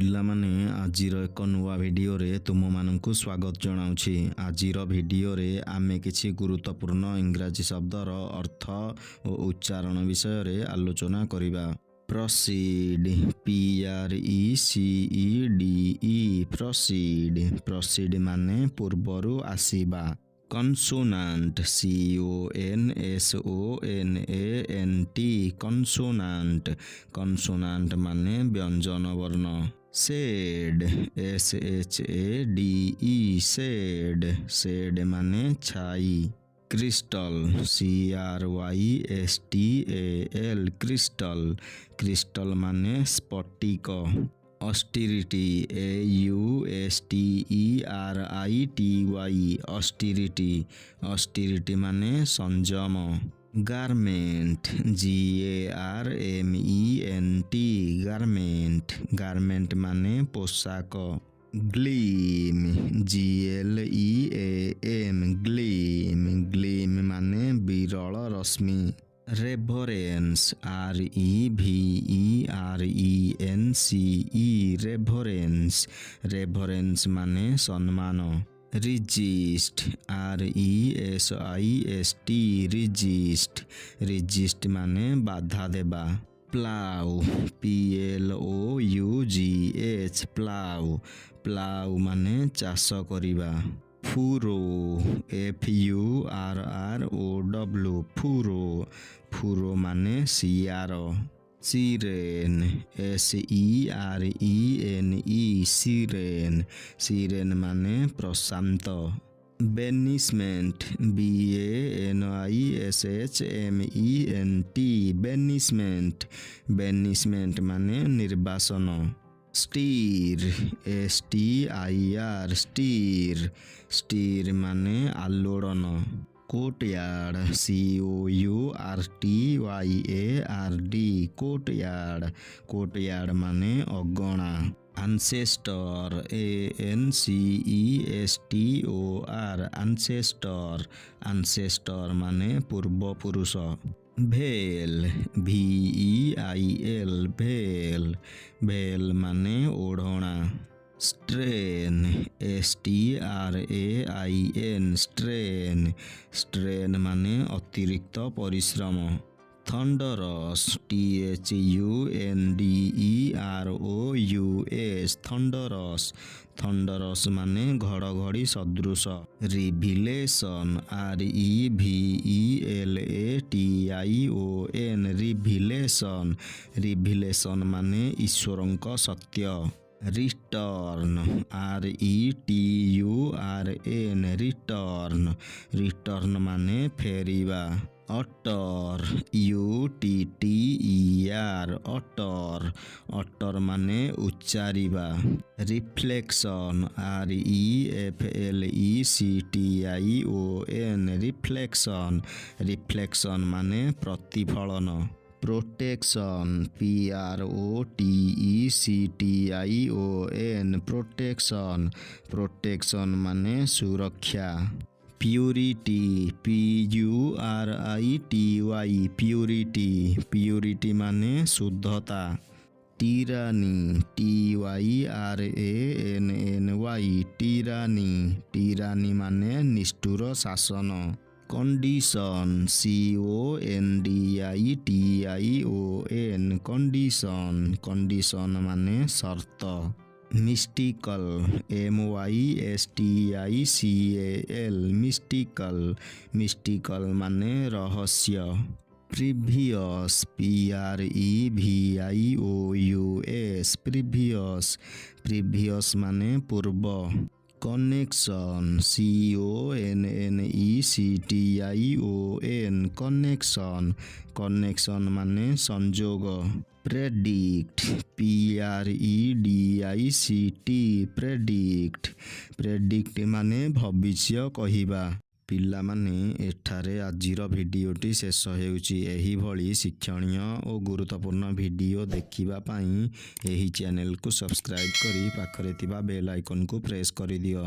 ପିଲାମାନେ ଆଜିର ଏକ ନୂଆ ଭିଡ଼ିଓରେ ତୁମମାନଙ୍କୁ ସ୍ୱାଗତ ଜଣାଉଛି। ଆଜିର ଭିଡ଼ିଓରେ ଆମେ କିଛି ଗୁରୁତ୍ୱପୂର୍ଣ୍ଣ ଇଂରାଜୀ ଶବ୍ଦର ଅର୍ଥ ଓ ଉଚ୍ଚାରଣ ବିଷୟରେ ଆଲୋଚନା କରିବା। ପ୍ରସିଡ୍ PRECEDE ପ୍ରସିଡ୍ ପ୍ରସିଡ୍ ମାନେ ପୂର୍ବରୁ ଆସିବା। କନସୋନାଣ୍ଟ CONSONANT କନସୋନାଣ୍ଟ କନସୋନାଣ୍ଟ ମାନେ ବ୍ୟଞ୍ଜନ ବର୍ଣ୍ଣ। ସେଡ୍ SHADE ସେଡ୍ ସେଡ୍ ମାନେ ଛାଇ। କ୍ରିଷ୍ଟଲ CRYSTAL କ୍ରିଷ୍ଟଲ କ୍ରିଷ୍ଟଲ ମାନେ ସ୍ଫଟିକ। ଅଷ୍ଟିରିଟି AUSTERITY ଅଷ୍ଟିରିଟି ଅଷ୍ଟିରିଟି ମାନେ ସଂଯମ। ଗାରମେଣ୍ଟ GARMENT ଗାରମେଣ୍ଟ ଗାରମେଣ୍ଟ ମାନେ ପୋଷାକ। ଗ୍ଲିମ୍ GLEAM ଗ୍ଲିମ୍ ଗ୍ଲିମ୍ ମାନେ ବିରଳ ରଶ୍ମି। ରେଭରେନ୍ସ REVERENCE ରେଭରେନ୍ସ ରେଭରେନ୍ସ ମାନେ ସମ୍ମାନ। ରିଜିଷ୍ଟ RESIST ରିଜିଷ୍ଟ ରିଜିଷ୍ଟ ମାନେ ବାଧା ଦେବା। ପ୍ଲାଉ PLOUGH ପ୍ଲାଉ ପ୍ଲାଉ ମାନେ ଚାଷ କରିବା। ଫୁରୋ FURROW ଫୁରୋ ଫୁରୋ ମାନେ ଶିଆର। ସିରେନ୍ SERENE ସିରେନ୍ ସିରେନ୍ ମାନେ ପ୍ରଶାନ୍ତ। ବେନିସମେଣ୍ଟ BANISHMENT ବେନିସମେଣ୍ଟ ବେନିସମେଣ୍ଟ ମାନେ ନିର୍ବାସନ। ଷ୍ଟିର୍ STIR ଷ୍ଟିର୍ ଷ୍ଟିର୍ ମାନେ ଆଲୋଡ଼ନ। କୋର୍ଟୟାର୍ଡ COURTYARD କୋର୍ଟୟାର୍ଡ କୋର୍ଟୟାର୍ଡ ମାନେ ଅଗଣା। ଆନସେଷ୍ଟର ANCESTOR ଆନସେଷ୍ଟର ଆନସେଷ୍ଟର ମାନେ ପୂର୍ବପୁରୁଷ। ଭେଲ୍ VEIL ଭେଲ୍ ଭେଲ୍ ମାନେ ଓଢ଼ଣା। ଷ୍ଟ୍ରେନ୍ STRAIN ଷ୍ଟ୍ରେନ୍ ଷ୍ଟ୍ରେନ୍ ମାନେ ଅତିରିକ୍ତ ପରିଶ୍ରମ। ଥଣ୍ଡରସ୍ THUNDEROUS ଥଣ୍ଡରସ୍ ଥଣ୍ଡରସ୍ ମାନେ ଘଡ଼ଘଡ଼ି ସଦୃଶ। ରିଭିଲେସନ୍ REVELATION ରିଭିଲେସନ୍ ରିଭିଲେସନ୍ ମାନେ ଈଶ୍ୱରଙ୍କ ସତ୍ୟ। ରିଟର୍ନ RETURN ରିଟର୍ନ ରିଟର୍ନ ମାନେ ଫେରିବା। ଅଟର UTTER ଅଟର ଅଟର ମାନେ ଉଚ୍ଚାରିବା। ରିଫ୍ଲେକ୍ସନ REFLECTION ରିଫ୍ଲେକ୍ସନ ରିଫ୍ଲେକ୍ସନ ମାନେ ପ୍ରତିଫଳନ। ପ୍ରୋଟେକ୍ସନ୍ PROTECTION ପ୍ରୋଟେକ୍ସନ୍ ପ୍ରୋଟେକ୍ସନ୍ ମାନେ ସୁରକ୍ଷା। ପ୍ୟୁରିଟି PURITY ପ୍ୟୁରିଟି ପ୍ୟୁରିଟି ମାନେ ଶୁଦ୍ଧତା। ଟିରାନି TYRANNY ଟିରାନି ଟିରାନି ମାନେ ନିଷ୍ଠୁର ଶାସନ। କଣ୍ଡିସନ୍ CONDITION କଣ୍ଡିସନ୍ କଣ୍ଡିସନ୍ ମାନେ ସର୍ତ୍ତ। ମିଷ୍ଟିକଲ MYSTICAL ମିଷ୍ଟିକଲ ମିଷ୍ଟିକଲ ମାନେ ରହସ୍ୟ। ପ୍ରିଭିୟସ୍ PREVIOUS ପ୍ରିଭିୟସ୍ ପ୍ରିଭିୟସ୍ ମାନେ ପୂର୍ବ। କନେକ୍ସନ୍ CONNECTION କନେକ୍ସନ୍ କନେକ୍ସନ୍ ମାନେ ସଂଯୋଗ। ପ୍ରେଡିକ୍ଟ PREDICT ପ୍ରେଡିକ୍ଟ ପ୍ରେଡିକ୍ଟ ମାନେ ଭବିଷ୍ୟ କହିବା। ପିଲାମାନେ ଏଠାରେ ଆଜିର ଭିଡ଼ିଓଟି ଶେଷ ହେଉଛି। ଏହିଭଳି ଶିକ୍ଷଣୀୟ ଓ ଗୁରୁତ୍ୱପୂର୍ଣ୍ଣ ଭିଡ଼ିଓ ଦେଖିବା ପାଇଁ ଏହି ଚ୍ୟାନେଲକୁ ସବସ୍କ୍ରାଇବ୍ କରି ପାଖରେ ଥିବା ବେଲ୍ ଆଇକନକୁ ପ୍ରେସ୍ କରିଦିଅ।